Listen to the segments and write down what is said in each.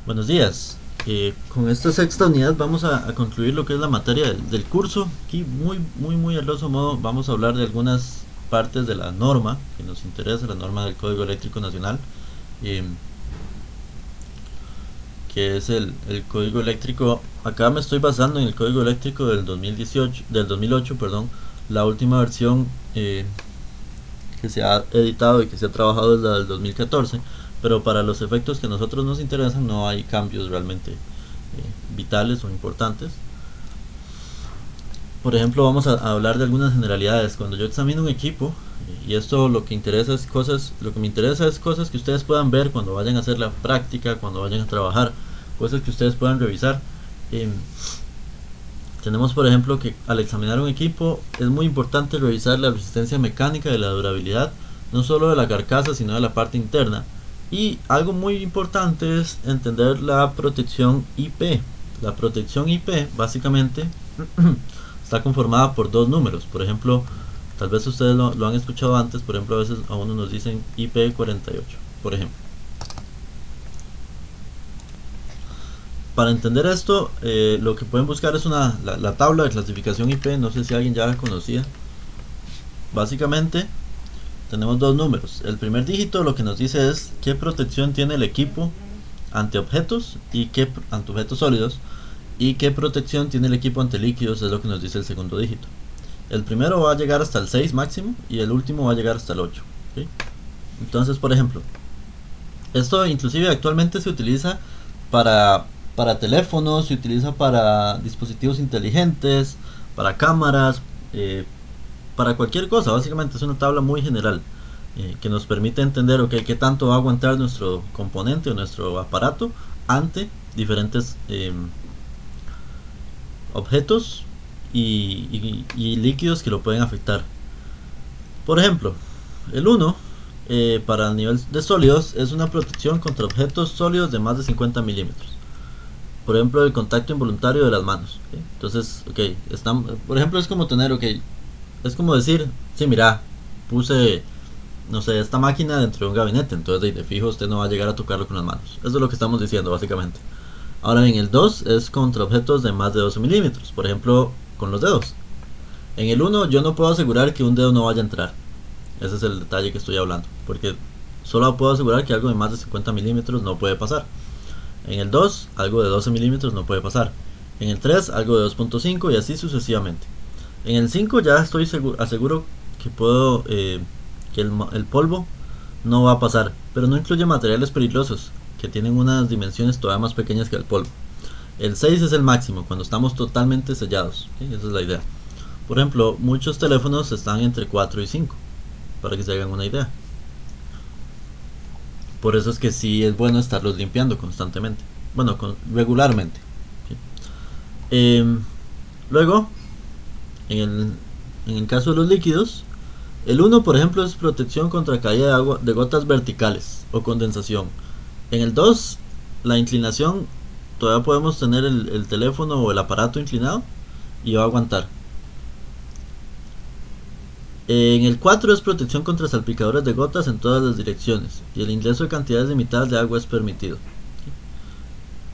Buenos días. Con esta sexta unidad vamos a concluir lo que es la materia del curso. Aquí muy a grosso modo vamos a hablar de algunas partes de la norma que nos interesa, la norma del Código Eléctrico Nacional, eh, que es el Código Eléctrico. Acá me estoy basando en el Código Eléctrico del 2018, del 2008, perdón, la última versión que se ha editado y que se ha trabajado es la del 2014, pero para los efectos que a nosotros nos interesan no hay cambios realmente vitales o importantes. Por ejemplo, vamos a hablar de algunas generalidades. Cuando yo examino un equipo, y esto lo que interesa es cosas, lo que me interesa es cosas que ustedes puedan ver cuando vayan a hacer la práctica, cuando vayan a trabajar, cosas que ustedes puedan revisar. Tenemos por ejemplo que al examinar un equipo es muy importante revisar la resistencia mecánica y la durabilidad, no solo de la carcasa sino de la parte interna. Y algo muy importante es entender la protección IP. La protección IP básicamente está conformada por dos números. Por ejemplo, tal vez ustedes lo han escuchado antes, por ejemplo a veces a uno nos dicen IP48, por ejemplo. Para entender esto, lo que pueden buscar es la tabla de clasificación IP, no sé si alguien ya la conocía. Básicamente tenemos dos números. El primer dígito lo que nos dice es qué protección tiene el equipo ante objetos ante objetos sólidos, y qué protección tiene el equipo ante líquidos, es lo que nos dice el segundo dígito. El primero va a llegar hasta el 6 máximo y el último va a llegar hasta el 8. ¿Okay? Entonces, por ejemplo, esto inclusive actualmente se utiliza para teléfonos, se utiliza para dispositivos inteligentes, para cámaras, para cualquier cosa. Básicamente es una tabla muy general que nos permite entender qué tanto va a aguantar nuestro componente o nuestro aparato ante diferentes objetos y líquidos que lo pueden afectar. Por ejemplo, el 1 para el nivel de sólidos es una protección contra objetos sólidos de más de 50 milímetros. Por ejemplo, el contacto involuntario de las manos. ¿Okay? Entonces, por ejemplo, es como tener, es como decir, sí, mira, puse, no sé, esta máquina dentro de un gabinete, entonces de fijo usted no va a llegar a tocarlo con las manos. Eso es lo que estamos diciendo, básicamente. Ahora bien, el 2 es contra objetos de más de 12 milímetros, por ejemplo, con los dedos. En el 1 yo no puedo asegurar que un dedo no vaya a entrar. Ese es el detalle que estoy hablando, porque solo puedo asegurar que algo de más de 50 milímetros no puede pasar. En el 2, algo de 12 milímetros no puede pasar. En el 3, algo de 2.5 y así sucesivamente. En el 5 ya estoy aseguro que puedo que el polvo no va a pasar, pero no incluye materiales peligrosos que tienen unas dimensiones todavía más pequeñas que el polvo. El 6 es el máximo, cuando estamos totalmente sellados. ¿Okay? Esa es la idea. Por ejemplo, muchos teléfonos están entre 4 y 5, para que se hagan una idea. Por eso es que sí es bueno estarlos limpiando constantemente. Bueno, regularmente. ¿Sí? Luego, en el caso de los líquidos, el 1 por ejemplo es protección contra caída de agua de gotas verticales o condensación. En el 2, la inclinación, todavía podemos tener el teléfono o el aparato inclinado y va a aguantar. En el 4 es protección contra salpicadores de gotas en todas las direcciones y el ingreso de cantidades limitadas de agua es permitido.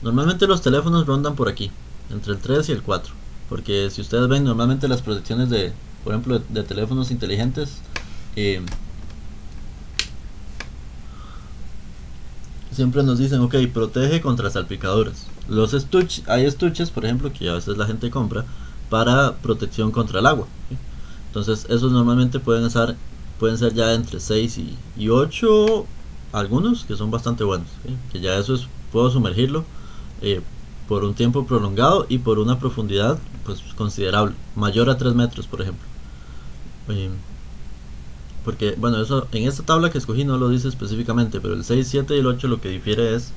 Normalmente los teléfonos rondan por aquí, entre el 3 y el 4, porque si ustedes ven normalmente las protecciones de, por ejemplo, de teléfonos inteligentes, siempre nos dicen, protege contra salpicadores. Hay estuches, por ejemplo, que a veces la gente compra para protección contra el agua. ¿Sí? Entonces esos normalmente pueden ser ya entre 6 y 8, algunos que son bastante buenos, ¿sí? Que ya puedo sumergirlo por un tiempo prolongado y por una profundidad pues considerable, mayor a 3 metros por ejemplo. Porque bueno, eso en esta tabla que escogí no lo dice específicamente, pero el 6, 7 y el 8 lo que difiere es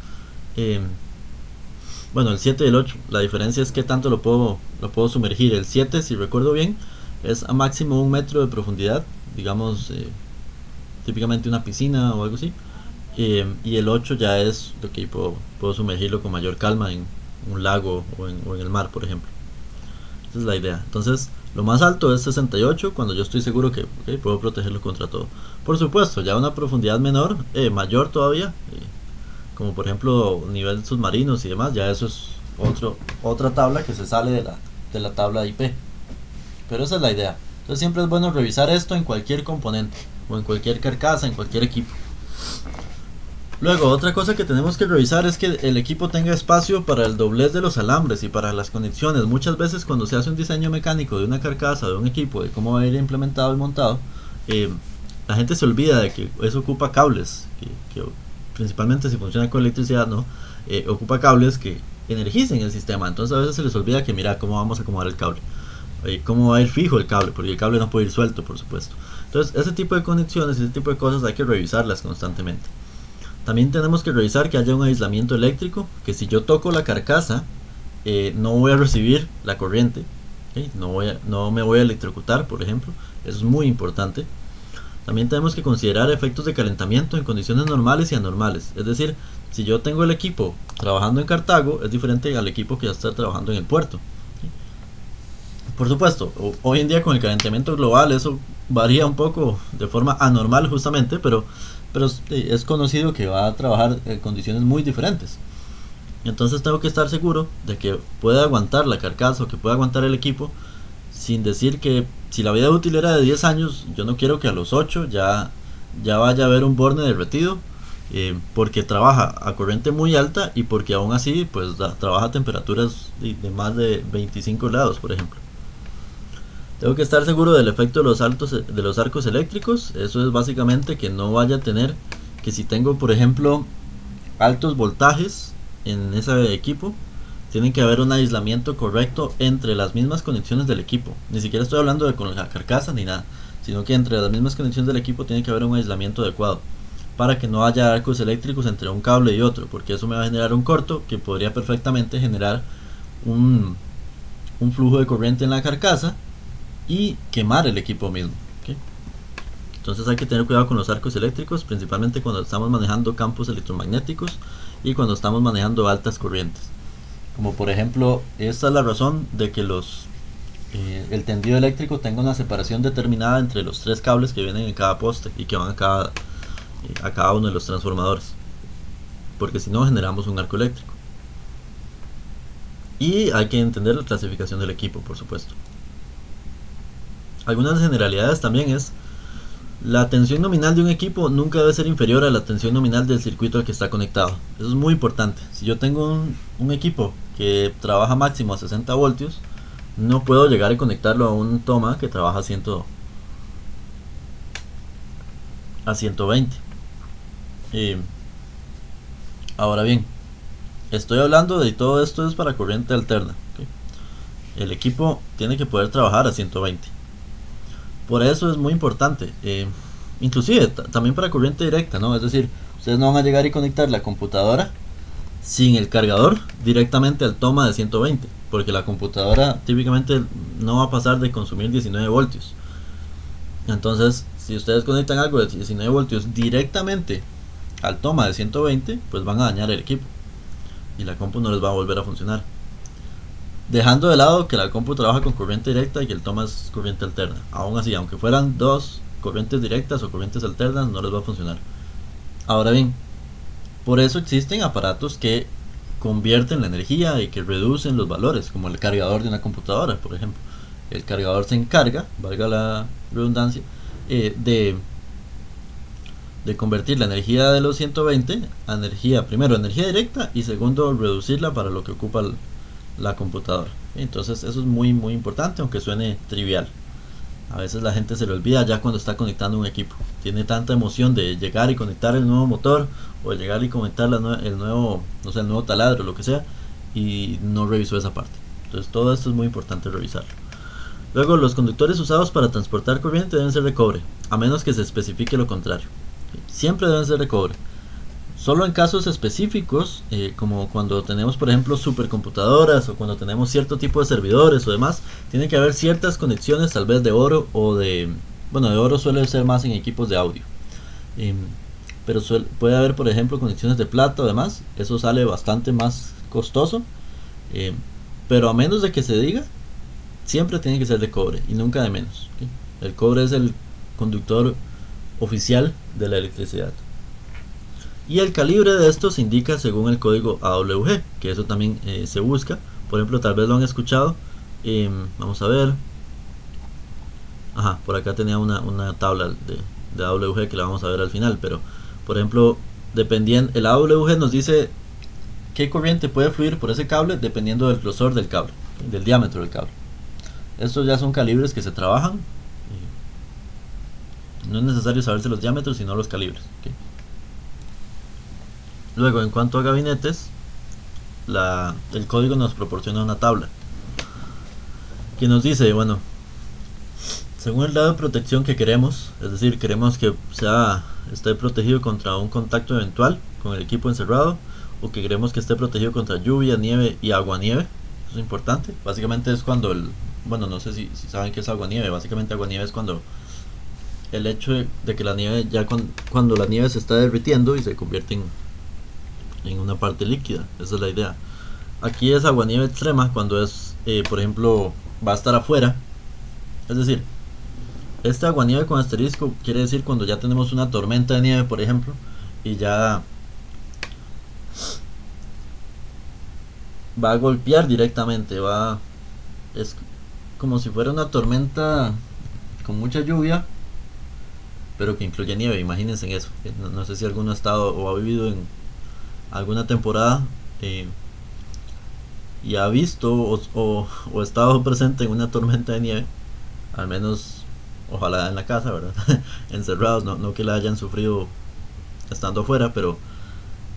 bueno, el 7 y el 8, la diferencia es que tanto lo puedo sumergir. El 7, si recuerdo bien, es a máximo 1 metro de profundidad, digamos típicamente una piscina o algo así, y el 8 ya es lo que puedo sumergirlo con mayor calma en un lago o en el mar, por ejemplo. Esa es la idea. Entonces lo más alto es 68, cuando yo estoy seguro que puedo protegerlo contra todo. Por supuesto, ya una profundidad mayor todavía, como por ejemplo nivel submarinos y demás, ya eso es otra tabla que se sale de la tabla de IP. Pero esa es la idea. Entonces siempre es bueno revisar esto en cualquier componente o en cualquier carcasa, en cualquier equipo. Luego, otra cosa que tenemos que revisar es que el equipo tenga espacio para el doblez de los alambres y para las conexiones. Muchas veces cuando se hace un diseño mecánico de una carcasa, de un equipo, de cómo va a ir implementado y montado, la gente se olvida de que eso ocupa cables, que principalmente si funciona con electricidad, ¿no? Ocupa cables que energicen el sistema. Entonces a veces se les olvida que mira cómo vamos a acomodar el cable, cómo va a ir fijo el cable, porque el cable no puede ir suelto, por supuesto. Entonces ese tipo de conexiones, ese tipo de cosas hay que revisarlas constantemente. También tenemos que revisar que haya un aislamiento eléctrico, que si yo toco la carcasa no voy a recibir la corriente, ¿okay? No me voy a electrocutar, por ejemplo. Eso es muy importante. También tenemos que considerar efectos de calentamiento en condiciones normales y anormales. Es decir, si yo tengo el equipo trabajando en Cartago, es diferente al equipo que ya está trabajando en el puerto. ¿Okay? Por supuesto, hoy en día con el calentamiento global eso varía un poco de forma anormal justamente, pero es conocido que va a trabajar en condiciones muy diferentes. Entonces tengo que estar seguro de que pueda aguantar la carcasa o que pueda aguantar el equipo, sin decir que si la vida útil era de 10 años, yo no quiero que a los 8 ya vaya a haber un borne derretido, porque trabaja a corriente muy alta y porque aún así pues trabaja a temperaturas de más de 25 grados, por ejemplo. Tengo que estar seguro del efecto de los arcos eléctricos. Eso es básicamente que no vaya a tener, que si tengo por ejemplo altos voltajes en ese equipo, tiene que haber un aislamiento correcto entre las mismas conexiones del equipo. Ni siquiera estoy hablando de con la carcasa ni nada, sino que entre las mismas conexiones del equipo tiene que haber un aislamiento adecuado, para que no haya arcos eléctricos entre un cable y otro, porque eso me va a generar un corto que podría perfectamente generar un flujo de corriente en la carcasa y quemar el equipo mismo. ¿Okay? Entonces hay que tener cuidado con los arcos eléctricos, principalmente cuando estamos manejando campos electromagnéticos y cuando estamos manejando altas corrientes. Como por ejemplo, esta es la razón de que el tendido eléctrico tenga una separación determinada entre los 3 cables que vienen en cada poste y que van a cada uno de los transformadores, porque si no generamos un arco eléctrico. Y hay que entender la clasificación del equipo, por supuesto. Algunas generalidades también es: la tensión nominal de un equipo nunca debe ser inferior a la tensión nominal del circuito al que está conectado. Eso es muy importante. Si yo tengo un equipo que trabaja máximo a 60 voltios, no puedo llegar a conectarlo a un toma que trabaja a 120. Ahora bien, estoy hablando de todo esto es para corriente alterna. ¿Okay? El equipo tiene que poder trabajar a 120. Por eso es muy importante, inclusive también para corriente directa, ¿no? Es decir, ustedes no van a llegar y conectar la computadora sin el cargador directamente al toma de 120, porque la computadora típicamente no va a pasar de consumir 19 voltios. Entonces, si ustedes conectan algo de 19 voltios directamente al toma de 120, pues van a dañar el equipo y la compu no les va a volver a funcionar. Dejando de lado que la compu trabaja con corriente directa y que el toma es corriente alterna. Aún así, aunque fueran dos corrientes directas o corrientes alternas, no les va a funcionar. Ahora bien, por eso existen aparatos que convierten la energía y que reducen los valores, como el cargador de una computadora, por ejemplo. El cargador se encarga, valga la redundancia, de convertir la energía de los 120 a energía, primero energía directa y segundo reducirla para lo que ocupa la computadora. Entonces eso es muy muy importante, aunque suene trivial. A veces la gente se le olvida ya cuando está conectando un equipo. Tiene tanta emoción de llegar y conectar el nuevo motor o de llegar y conectar el nuevo taladro, lo que sea, y no revisó esa parte. Entonces todo esto es muy importante revisarlo. Luego, los conductores usados para transportar corriente deben ser de cobre, a menos que se especifique lo contrario. Siempre deben ser de cobre. Solo en casos específicos, como cuando tenemos por ejemplo supercomputadoras o cuando tenemos cierto tipo de servidores o demás, tiene que haber ciertas conexiones tal vez de oro o de oro suele ser más en equipos de audio, pero puede haber por ejemplo conexiones de plata o demás. Eso sale bastante más costoso, pero a menos de que se diga, siempre tiene que ser de cobre y nunca de menos. ¿Okay? El cobre es el conductor oficial de la electricidad. Y el calibre de esto se indica según el código AWG, que eso también se busca. Por ejemplo, tal vez lo han escuchado. Vamos a ver. Ajá, por acá tenía una tabla de AWG que la vamos a ver al final. Pero, por ejemplo, dependiendo, el AWG nos dice qué corriente puede fluir por ese cable dependiendo del grosor del cable, del diámetro del cable. Estos ya son calibres que se trabajan. No es necesario saberse los diámetros, sino los calibres. ¿Okay? Luego, en cuanto a gabinetes, el código nos proporciona una tabla que nos dice, bueno, según el grado de protección que queremos, es decir, queremos que esté protegido contra un contacto eventual con el equipo encerrado, o que queremos que esté protegido contra lluvia, nieve y aguanieve. Eso es importante. Básicamente es cuando bueno, no sé si saben qué es aguanieve. Básicamente aguanieve es cuando el hecho de que la nieve, ya cuando la nieve se está derritiendo y se convierte en una parte líquida. Esa es la idea. Aquí es aguanieve extrema cuando es, por ejemplo, va a estar afuera. Es decir, este aguanieve con asterisco quiere decir cuando ya tenemos una tormenta de nieve, por ejemplo, y ya va a golpear directamente, es como si fuera una tormenta con mucha lluvia, pero que incluye nieve. Imagínense en eso. No sé si alguno ha estado o ha vivido en alguna temporada y ha visto o estado presente en una tormenta de nieve, al menos ojalá en la casa, ¿verdad? Encerrados, no que la hayan sufrido estando afuera, pero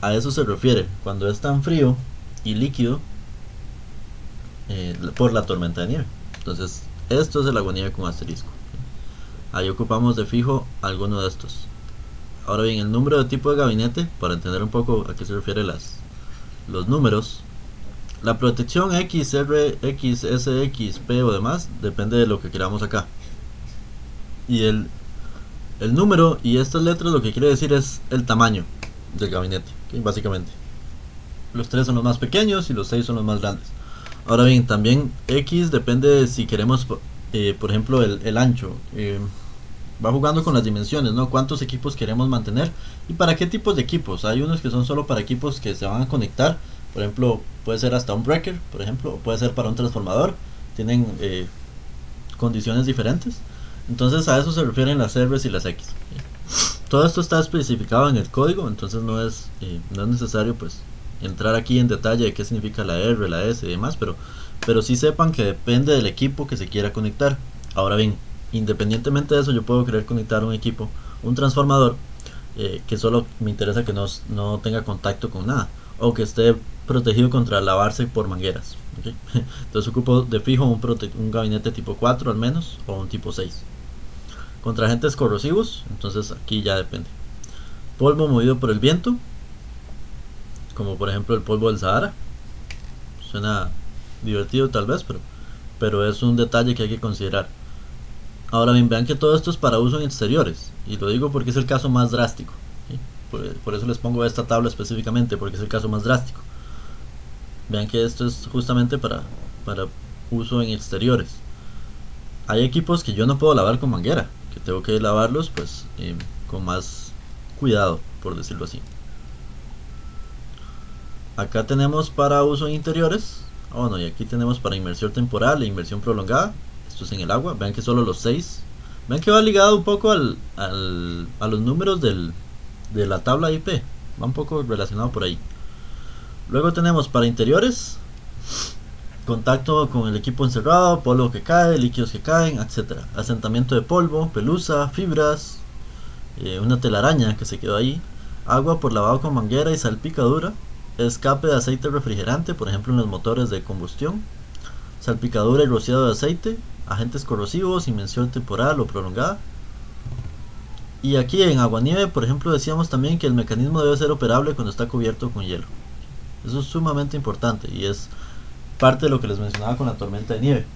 a eso se refiere, cuando es tan frío y líquido por la tormenta de nieve. Entonces, esto es el aguanieve con asterisco. Ahí ocupamos de fijo alguno de estos. Ahora bien, el número de tipo de gabinete, para entender un poco a qué se refieren los números. La protección X, R, X, S, X, P o demás depende de lo que queramos acá. Y el número y estas letras lo que quiere decir es el tamaño del gabinete, ¿okay? Básicamente. Los 3 son los más pequeños y los 6 son los más grandes. Ahora bien, también X depende de si queremos, por ejemplo, el ancho. Va jugando con las dimensiones, ¿no? Cuántos equipos queremos mantener y para qué tipos de equipos. Hay unos que son solo para equipos que se van a conectar. Por ejemplo, puede ser hasta un breaker, por ejemplo, o puede ser para un transformador. Tienen condiciones diferentes. Entonces a eso se refieren las R's y las X. Todo esto está especificado en el código, entonces no es necesario pues entrar aquí en detalle de qué significa la R, la S y demás, pero sí sepan que depende del equipo que se quiera conectar. Ahora bien, independientemente de eso, yo puedo querer conectar un equipo, un transformador que solo me interesa que no tenga contacto con nada, o que esté protegido contra lavarse por mangueras, ¿okay? Entonces ocupo de fijo un gabinete tipo 4 al menos, o un tipo 6. Contra agentes corrosivos, entonces aquí ya depende. Polvo movido por el viento, como por ejemplo el polvo del Sahara. Suena divertido tal vez, pero es un detalle que hay que considerar. Ahora bien, vean que todo esto es para uso en exteriores, y lo digo porque es el caso más drástico, ¿sí? Por eso les pongo esta tabla específicamente, porque es el caso más drástico. Vean que esto es justamente para uso en exteriores. Hay equipos que yo no puedo lavar con manguera, que tengo que lavarlos pues con más cuidado, por decirlo así. Acá tenemos para uso en interiores. Bueno, y aquí tenemos para inmersión temporal e inmersión prolongada. Esto es en el agua. Vean que solo los 6. Vean que va ligado un poco a los números de la tabla IP. Va un poco relacionado por ahí. Luego tenemos para interiores, contacto con el equipo encerrado, polvo que cae, líquidos que caen, etc. Asentamiento de polvo, pelusa, fibras, una telaraña que se quedó ahí, agua por lavado con manguera y salpicadura, escape de aceite refrigerante, por ejemplo en los motores de combustión, salpicadura y rociado de aceite, agentes corrosivos, inmersión temporal o prolongada. Y aquí en aguanieve, por ejemplo, decíamos también que el mecanismo debe ser operable cuando está cubierto con hielo. Eso es sumamente importante y es parte de lo que les mencionaba con la tormenta de nieve.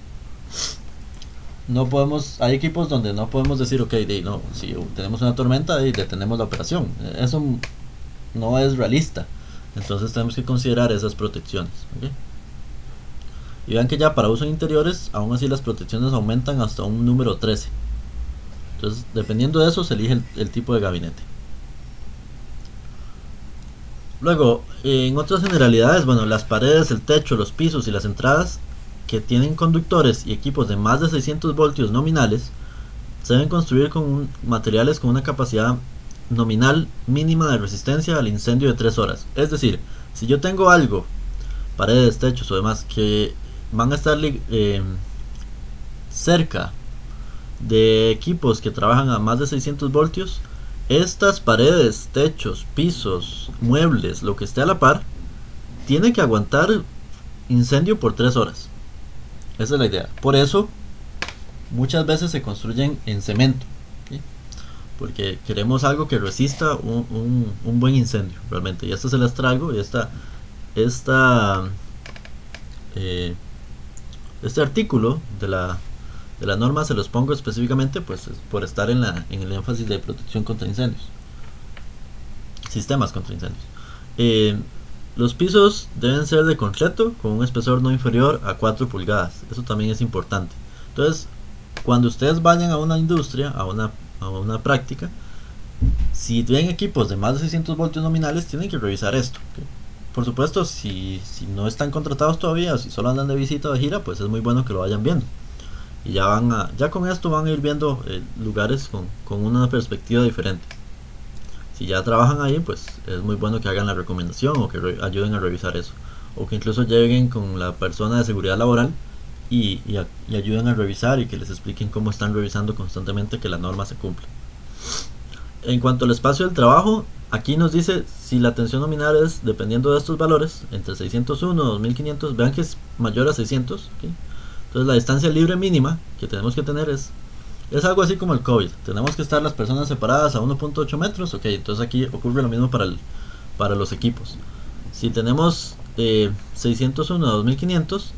Hay equipos donde no podemos decir, ok, no, si tenemos una tormenta y detenemos la operación. Eso no es realista. Entonces tenemos que considerar esas protecciones, ¿okay? Y vean que ya para uso en interiores, aún así las protecciones aumentan hasta un número 13. Entonces, dependiendo de eso, se elige el tipo de gabinete. Luego, en otras generalidades, bueno, las paredes, el techo, los pisos y las entradas que tienen conductores y equipos de más de 600 voltios nominales se deben construir con materiales con una capacidad nominal mínima de resistencia al incendio de 3 horas. Es decir, si yo tengo algo, paredes, techos o demás, que van a estar cerca de equipos que trabajan a más de 600 voltios, estas paredes, techos, pisos, muebles, lo que esté a la par, tiene que aguantar incendio por 3 horas. Esa es la idea. Por eso, muchas veces se construyen en cemento, ¿sí? Porque queremos algo que resista un buen incendio, realmente. Y esto se las traigo, y esta este artículo de la norma se los pongo específicamente pues por estar en el énfasis de protección contra incendios, sistemas contra incendios. Los pisos deben ser de concreto con un espesor no inferior a 4 pulgadas, eso también es importante. Entonces, cuando ustedes vayan a una industria, a una práctica, si ven equipos de más de 600 voltios nominales, tienen que revisar esto, ¿okay? Por supuesto, si no están contratados todavía, o si solo andan de visita o de gira, pues es muy bueno que lo vayan viendo. Y ya con esto van a ir viendo lugares con una perspectiva diferente. Si ya trabajan ahí, pues es muy bueno que hagan la recomendación o que ayuden a revisar eso. O que incluso lleguen con la persona de seguridad laboral y ayuden a revisar y que les expliquen cómo están revisando constantemente que la norma se cumple. En cuanto al espacio del trabajo, aquí nos dice si la tensión nominal es, dependiendo de estos valores, entre 601 y 2500, vean que es mayor a 600, ¿okay? Entonces la distancia libre mínima que tenemos que tener es algo así como el COVID. Tenemos que estar las personas separadas a 1.8 metros, ok, entonces aquí ocurre lo mismo para los equipos. Si tenemos 601 a 2500,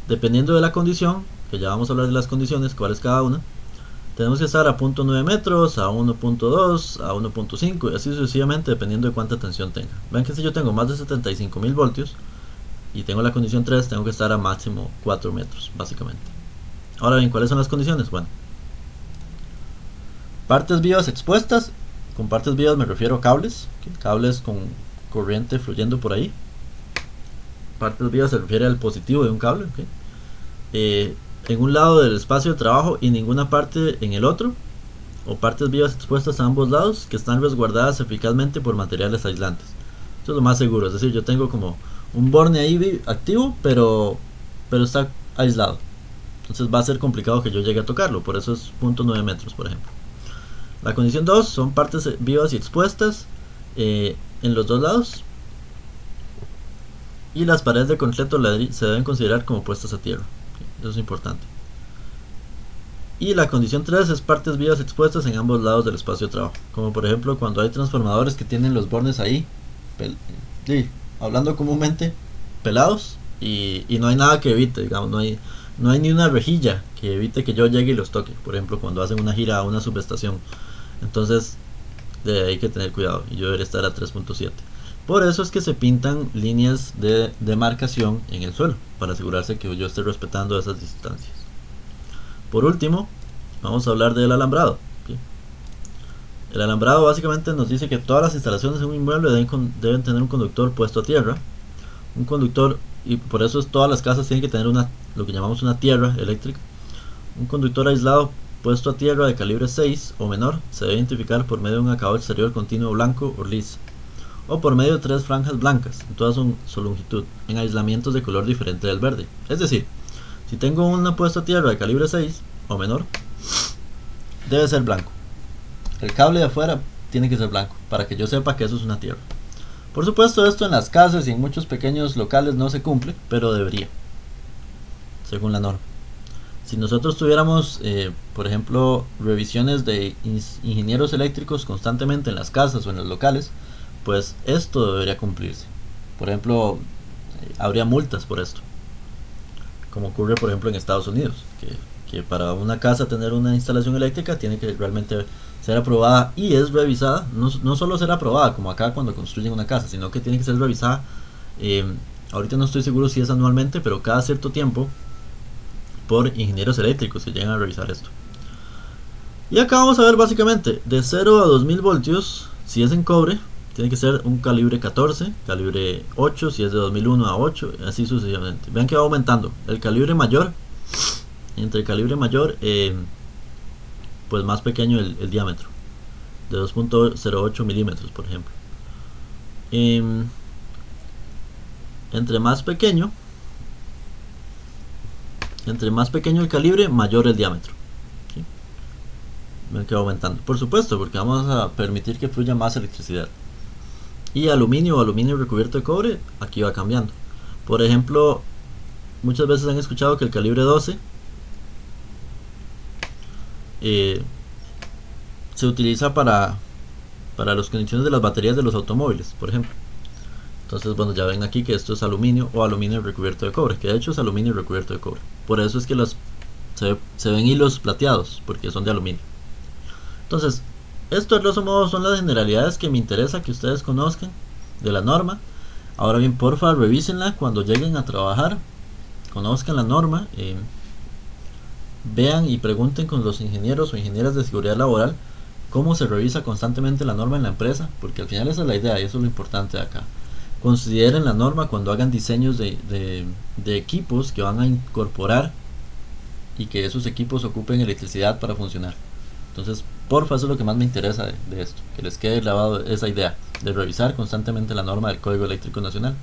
dependiendo de la condición, que ya vamos a hablar de las condiciones, cuál es cada una, tenemos que estar a 0.9 metros, a 1.2, a 1.5 y así sucesivamente dependiendo de cuánta tensión tenga. Vean que si yo tengo más de 75.000 voltios y tengo la condición 3, tengo que estar a máximo 4 metros básicamente. Ahora bien, ¿cuáles son las condiciones? Bueno, partes vivas expuestas. Con partes vivas me refiero a cables, ¿okay? Cables con corriente fluyendo por ahí. Partes vivas se refiere al positivo de un cable, ¿okay? En un lado del espacio de trabajo y ninguna parte en el otro, o partes vivas expuestas a ambos lados que están resguardadas eficazmente por materiales aislantes. Esto es lo más seguro, es decir, yo tengo como un borne ahí activo, pero está aislado. Entonces va a ser complicado que yo llegue a tocarlo, por eso es 0.9 metros, por ejemplo. La condición 2 son partes vivas y expuestas en los dos lados, y las paredes de concreto se deben considerar como puestas a tierra. Eso es importante. Y la condición 3 es partes vivas expuestas en ambos lados del espacio de trabajo, como por ejemplo cuando hay transformadores que tienen los bornes ahí, hablando comúnmente, pelados, y no hay nada que evite, digamos, no hay ni una rejilla que evite que yo llegue y los toque, por ejemplo cuando hacen una gira a una subestación. Entonces hay que tener cuidado, y yo debería estar a 3.7. Por eso es que se pintan líneas de demarcación en el suelo, para asegurarse que yo esté respetando esas distancias. Por último, vamos a hablar del alambrado, ¿okay? El alambrado básicamente nos dice que todas las instalaciones en un inmueble deben tener un conductor puesto a tierra. Un conductor, y por eso todas las casas tienen que tener lo que llamamos una tierra eléctrica. Un conductor aislado puesto a tierra de calibre 6 o menor se debe identificar por medio de un acabado exterior continuo blanco o gris, o por medio de 3 franjas blancas en toda su longitud, en aislamientos de color diferente del verde. Es decir, si tengo una puesta a tierra de calibre 6 o menor, debe ser blanco. El cable de afuera tiene que ser blanco, para que yo sepa que eso es una tierra. Por supuesto, esto en las casas y en muchos pequeños locales no se cumple, pero debería, según la norma. Si nosotros tuviéramos, por ejemplo, revisiones de ingenieros eléctricos constantemente en las casas o en los locales, pues esto debería cumplirse. Por ejemplo, habría multas por esto, como ocurre por ejemplo en Estados Unidos, que para una casa tener una instalación eléctrica tiene que realmente ser aprobada y es revisada, no solo ser aprobada como acá cuando construyen una casa, sino que tiene que ser revisada, ahorita no estoy seguro si es anualmente, pero cada cierto tiempo por ingenieros eléctricos que llegan a revisar esto. Y acá vamos a ver básicamente de 0 a 2000 voltios, si es en cobre, Tiene que ser un calibre 14, calibre 8 si es de 2001 a 8, así sucesivamente. Vean que va aumentando. El calibre mayor, entre el calibre mayor, pues más pequeño el diámetro, de 2.08 milímetros, por ejemplo. Entre más pequeño el calibre, mayor el diámetro. ¿Sí? Ven que va aumentando. Por supuesto, porque vamos a permitir que fluya más electricidad. Y aluminio o aluminio recubierto de cobre, aquí va cambiando. Por ejemplo, muchas veces han escuchado que el calibre 12 se utiliza para las condiciones de las baterías de los automóviles, por ejemplo. Entonces, bueno, ya ven aquí que esto es aluminio o aluminio recubierto de cobre, que de hecho es aluminio recubierto de cobre. Por eso es que se ven hilos plateados, porque son de aluminio. Entonces, esto de grosso modo son las generalidades que me interesa que ustedes conozcan de la norma. Ahora bien, porfa, revísenla cuando lleguen a trabajar, conozcan la norma, vean y pregunten con los ingenieros o ingenieras de seguridad laboral cómo se revisa constantemente la norma en la empresa, porque al final esa es la idea y eso es lo importante de acá. Consideren la norma cuando hagan diseños de equipos que van a incorporar y que esos equipos ocupen electricidad para funcionar. Entonces, porfa, eso es lo que más me interesa de esto, que les quede grabado esa idea de revisar constantemente la norma del Código Eléctrico Nacional.